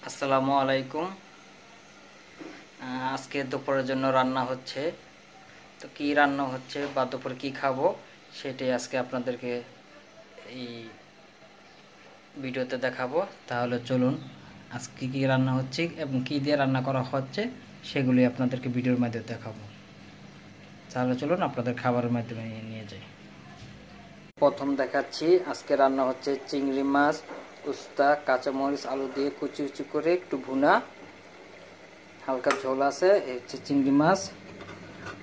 আসসালামু আলাইকুম। আজকে দুপুরের জন্য রান্না হচ্ছে। তো কি রান্না হচ্ছে বা দুপুরে কি খাবো সেটাই আজকে আপনাদেরকে এই ভিডিওতে দেখাবো। তাহলে চলুন আজকে কি রান্না হচ্ছে এবং কি দিয়ে রান্না করা হচ্ছে সেগুলি আপনাদেরকে ভিডিওর মাধ্যমে দেখাবো। তাহলে চলুন আপনাদের খাবারের মাধ্যমে নিয়ে যাই। প্রথম দেখাচ্ছি আজকে রান্না হচ্ছে চিংড়ি মাছ, উস্তা, কাঁচামরিচ, আলু দিয়ে কুচি কুচি করে একটু ভুনা, হালকা ঝোল আছে। এই হচ্ছে চিংড়ি মাছ।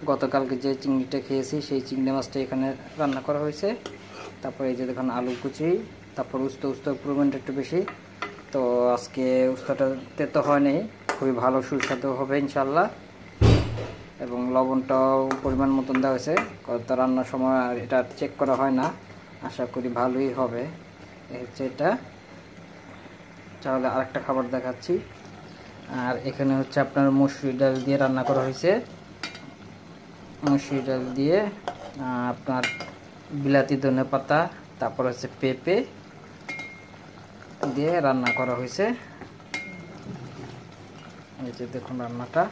গতকালকে যে চিংড়িটা খেয়েছি সেই চিংড়ি মাছটা এখানে রান্না করা হয়েছে। তারপরে এই যে দেখুন আলু কুচি, তারপর উস্তার পরিমাণটা একটু বেশি। তো আজকে উস্তাটা তেতো হয়নি, খুবই ভালো সুস্বাদু হবে ইনশাল্লাহ। এবং লবণটাও পরিমাণ মতন দেওয়া হয়েছে, তো রান্নার সময় এটা চেক করা হয় না, আশা করি ভালোই হবে। এই হচ্ছে এটা। তাহলে আরেকটা খাবার দেখাচ্ছি। আর এখানে হচ্ছে আপনার মসুরি ডাল দিয়ে রান্না করা হয়েছে। মসুরি ডাল দিয়ে আপনার বিলাতি ধনে পাতা, তারপর হচ্ছে পেঁপে দিয়ে রান্না করা হয়েছে। এই যে দেখুন রান্নাটা।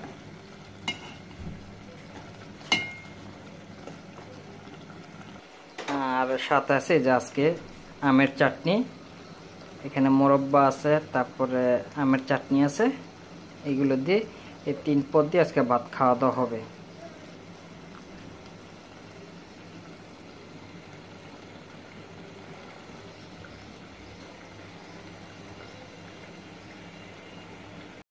আর সাথে আছে যে আজকে আমের চাটনি, এখানে মোরব্বা আছে, তারপরে আমের চাটনি আছে। এইগুলো দিয়ে এই 3 পদ দিয়ে আজকে ভাত খাওয়া দাওয়া হবে।